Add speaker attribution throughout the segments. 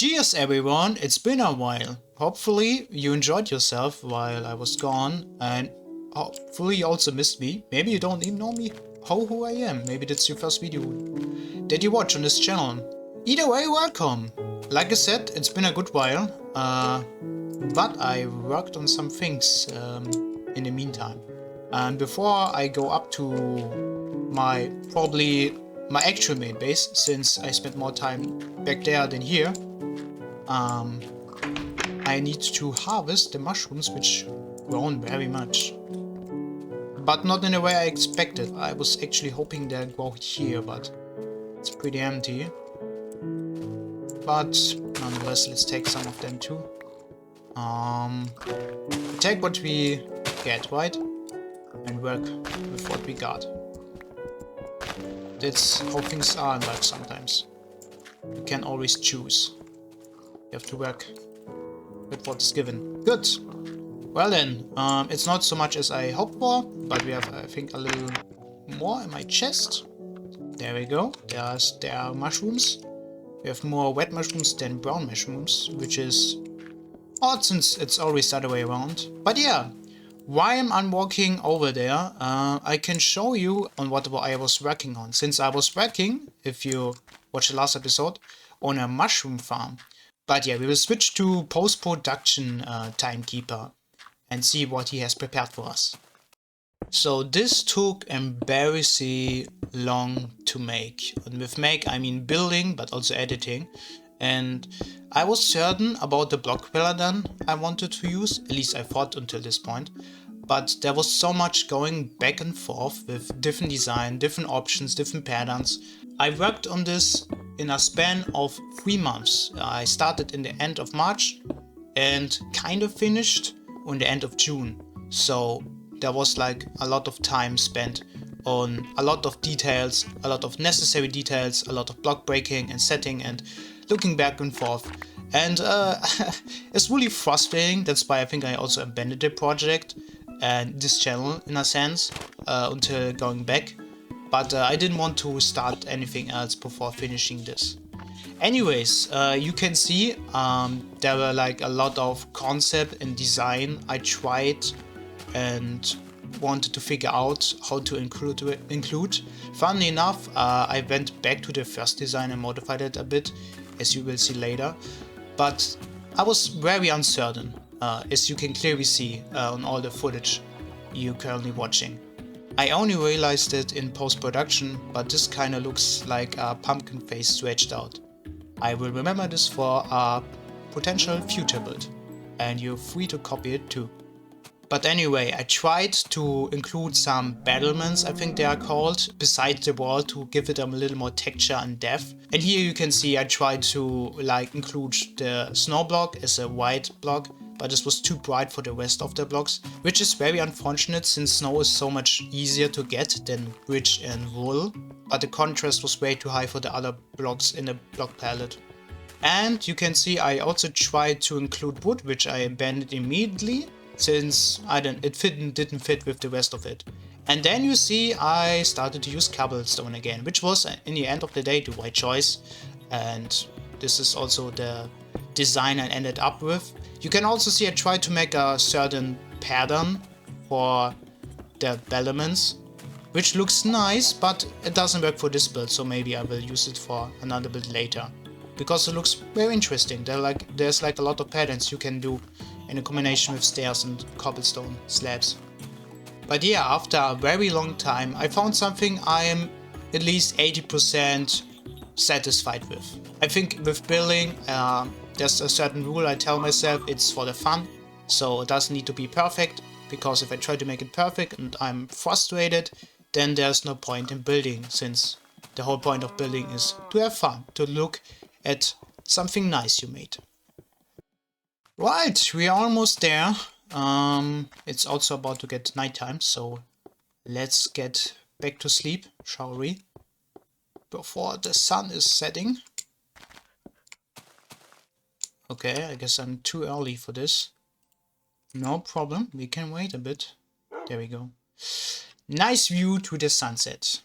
Speaker 1: Cheers everyone, it's been a while. Hopefully you enjoyed yourself while I was gone, and hopefully you also missed me. Maybe you don't even know me, who I am. Maybe that's your first video that you watch on this channel. Either way, welcome. Like I said, it's been a good while, but I worked on some things in the meantime. And before I go up to my actual main base, since I spent more time back there than here, I need to harvest the mushrooms, which grown very much. But not in the way I expected. I was actually hoping they'd grow here, but it's pretty empty. But nonetheless, let's take some of them too. Take what we get, right? And work with what we got. That's how things are in life sometimes. You can't always choose. You have to work with what is given. Good. Well then, it's not so much as I hoped for, but we have, I think, a little more in my chest. There we go. There are mushrooms. We have more wet mushrooms than brown mushrooms, which is odd since it's always the other way around. But yeah, while I'm walking over there, I can show you on what I was working on. Since I was working, if you watch the last episode, on a mushroom farm. But yeah, we will switch to post-production timekeeper and see what he has prepared for us. So this took embarrassingly long to make. And with make, I mean building, but also editing. And I was certain about the block pattern I wanted to use, at least I thought until this point. But there was so much going back and forth with different design, different options, different patterns. I worked on this in a span of 3 months. I started in the end of March and kind of finished on the end of June. So there was like a lot of time spent on a lot of details, a lot of necessary details, a lot of block breaking and setting and looking back and forth. And it's really frustrating. That's why I think I also abandoned the project and this channel in a sense until going back. But I didn't want to start anything else before finishing this. Anyways, you can see there were like a lot of concept and design I tried and wanted to figure out how to include. Funnily enough, I went back to the first design and modified it a bit, as you will see later. But I was very uncertain, as you can clearly see on all the footage you're currently watching. I only realized it in post-production, but this kinda looks like a pumpkin face stretched out. I will remember this for a potential future build, and you're free to copy it too. But anyway, I tried to include some battlements, I think they are called, beside the wall to give it a little more texture and depth. And here you can see I tried to like include the snow block as a white block, but this was too bright for the rest of the blocks, which is very unfortunate since snow is so much easier to get than bridge and wool, but the contrast was way too high for the other blocks in the block palette. And you can see I also tried to include wood, which I abandoned immediately, since it didn't fit with the rest of it. And then you see I started to use cobblestone again, which was in the end of the day the right choice. And this is also the design I ended up with. You can also see I tried to make a certain pattern for the battlements, which looks nice, but it doesn't work for this build, so maybe I will use it for another build later. Because it looks very interesting. There's like a lot of patterns you can do in a combination with stairs and cobblestone slabs. But yeah, after a very long time, I found something I am at least 80% satisfied with. I think with building, there's a certain rule I tell myself, it's for the fun, so it doesn't need to be perfect, because if I try to make it perfect and I'm frustrated, then there's no point in building, since the whole point of building is to have fun, to look at something nice you made. Right, we are almost there. It's also about to get nighttime, so let's get back to sleep, shall we? Before the sun is setting. Okay, I guess I'm too early for this. No problem, we can wait a bit. There we go. Nice view to the sunset.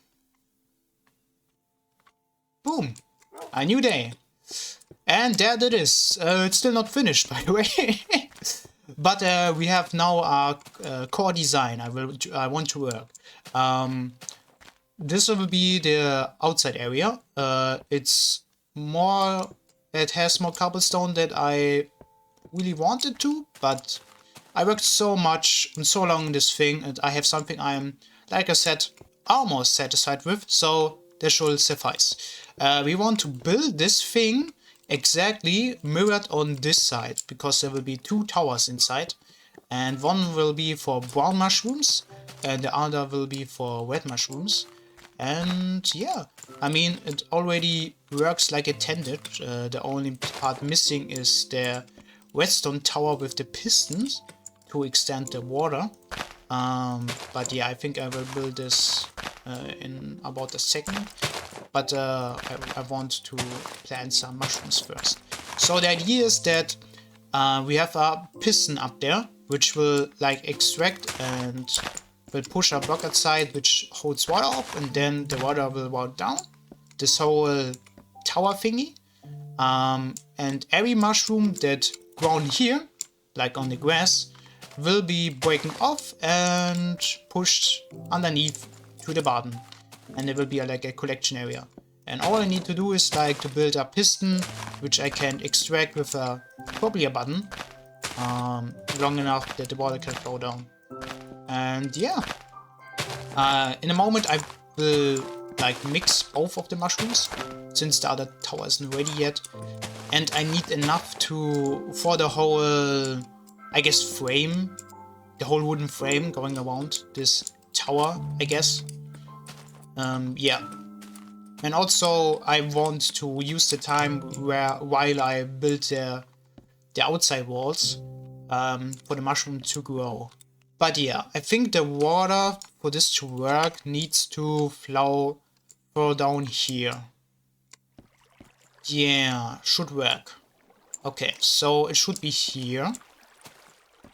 Speaker 1: Boom! A new day. And there it is. It's still not finished, by the way. But we have now our core design I want to work. This will be the outside area. It has more cobblestone that I really wanted to, but I worked so much and so long on this thing, and I have something I'm, like I said, almost satisfied with, so this should suffice. We want to build this thing exactly mirrored on this side, because there will be 2 towers inside, and one will be for brown mushrooms and the other will be for red mushrooms. And yeah, I mean, it already works like intended. The only part missing is the redstone tower with the pistons to extend the water. But yeah, I think I will build this in about a second. But I want to plant some mushrooms first. So the idea is that we have a piston up there, which will like extract and will push a block outside which holds water up, and then the water will run down this whole tower thingy. And every mushroom that grown here, like on the grass, will be breaking off and pushed underneath to the bottom. And there will be like a collection area. And all I need to do is like to build a piston, which I can extract with probably a button, long enough that the water can flow down. And yeah, in a moment I will like mix both of the mushrooms, since the other tower isn't ready yet. And I need enough for the whole, I guess, frame, the whole wooden frame going around this tower, I guess. Yeah. And also I want to use the time while I build the outside walls for the mushroom to grow. But yeah, I think the water for this to work needs to flow down here. Yeah, should work. Okay, so it should be here.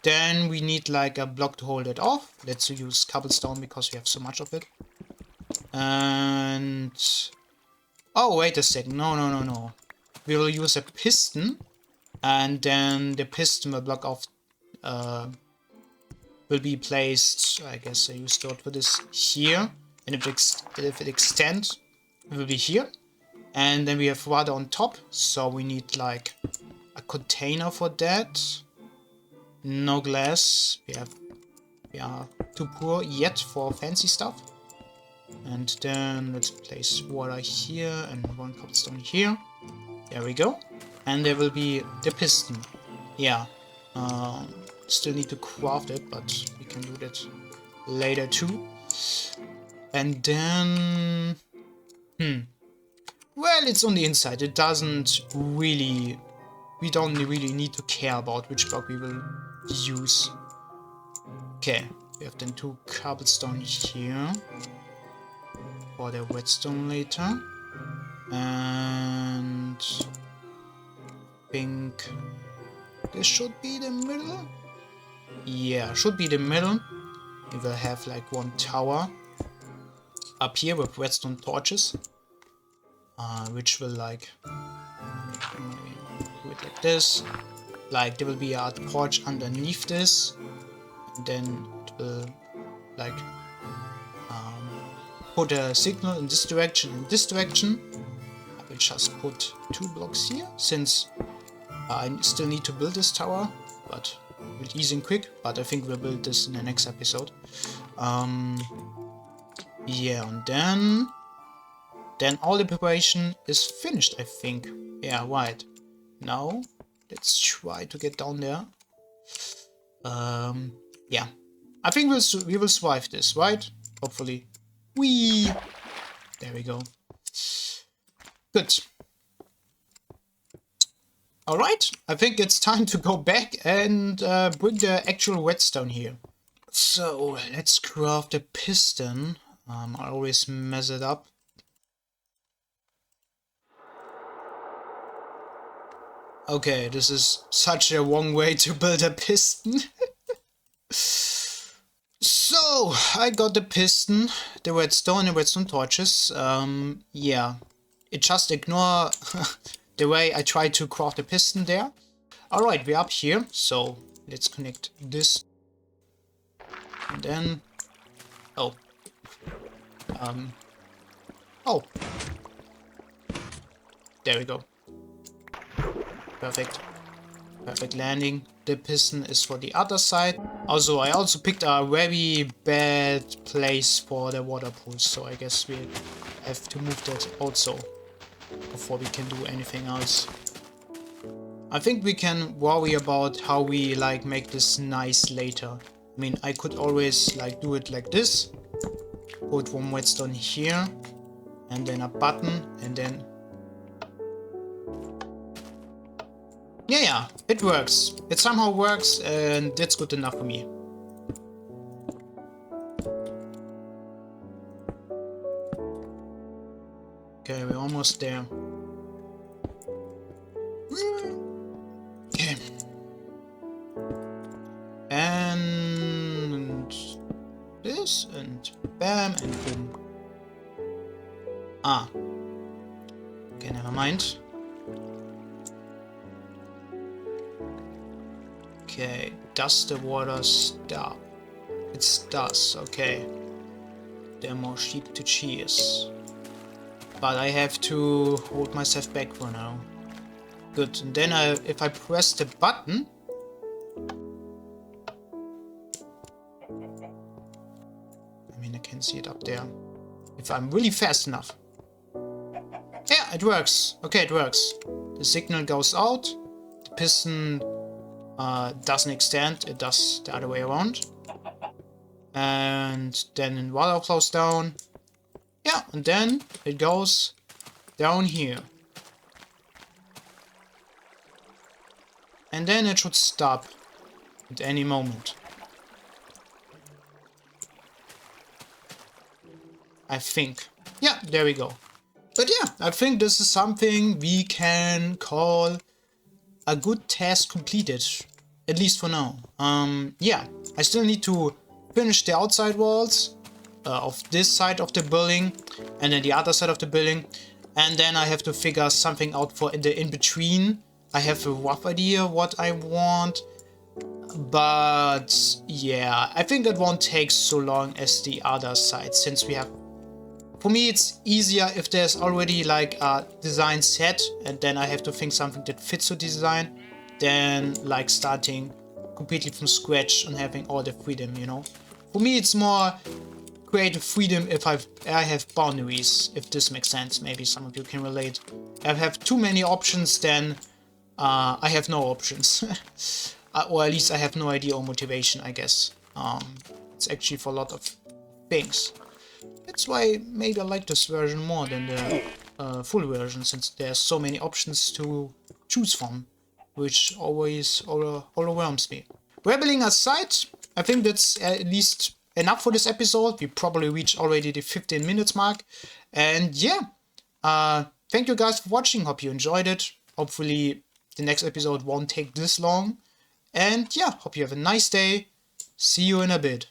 Speaker 1: Then we need like a block to hold it off. Let's use cobblestone because we have so much of it. And oh, wait a second. No. We will use a piston, and then the piston will block off. Will be placed. I guess I use the word for this here, and if it extends, it will be here. And then we have water on top, so we need like a container for that. No glass. We are too poor yet for fancy stuff. And then let's place water here and one cobblestone here. There we go. And there will be the piston. Yeah. Still need to craft it, but we can do that later too. And then... well, it's on the inside. It doesn't really... We don't really need to care about which block we will use. Okay. We have then 2 cobblestone here. For the redstone later. And... I think... this should be the middle. Yeah, should be the middle. We will have like 1 tower up here with redstone torches, which will like do it like this. Like there will be a torch underneath this, and then it will like put a signal in this direction and this direction. I will just put 2 blocks here, since I still need to build this tower, but with easy and quick. But I think we'll build this in the next episode. Yeah, and then all the preparation is finished, I think. Yeah, right. Now let's try to get down there. Yeah, I think we will survive this, right? Hopefully. Whee! There we go. Good. Alright, I think it's time to go back and bring the actual redstone here. So, let's craft a piston. I always mess it up. Okay, this is such a wrong way to build a piston. So, I got the piston, the redstone and redstone torches. Yeah, it just ignore the way I tried to craft the piston there. Alright, we're up here, so let's connect this. And then... Oh. Oh. There we go. Perfect. Perfect landing. The piston is for the other side. Also, I also picked a very bad place for the water pool, so I guess we have to move that also before we can do anything else. I think we can worry about how we like make this nice later. I mean, I could always like do it like this. Put one redstone here, and then a button, and then... Yeah, it works. It somehow works, and that's good enough for me. Okay, we're almost there. Okay. And this, and bam, and boom. Ah. Okay, never mind. Okay, does the water stop? It does, okay. There are more sheep to cheese. But I have to hold myself back for now. Good, and then if I press the button... I mean, I can see it up there. If I'm really fast enough. Yeah, it works. Okay, it works. The signal goes out. The piston doesn't extend. It does the other way around. And then water flows down. Yeah, and then it goes down here. And then it should stop at any moment. I think. Yeah, there we go. But yeah, I think this is something we can call a good task completed. At least for now. Yeah, I still need to finish the outside walls of this side of the building and then the other side of the building. And then I have to figure something out for the in-between. I have a rough idea what I want. But yeah, I think that won't take so long as the other side, since we have... For me, it's easier if there's already like a design set and then I have to think something that fits the design than like starting completely from scratch and having all the freedom, you know. For me, it's more creative freedom if I have boundaries, if this makes sense. Maybe some of you can relate. If I have too many options, then I have no options. Or at least I have no idea or motivation, I guess. It's actually for a lot of things. That's why maybe I like this version more than the full version, since there's so many options to choose from, which always overwhelms me. Rambling aside, I think that's at least enough for this episode. We probably reached already the 15 minutes mark. And yeah, thank you guys for watching. Hope you enjoyed it. Hopefully the next episode won't take this long. And yeah, hope you have a nice day. See you in a bit.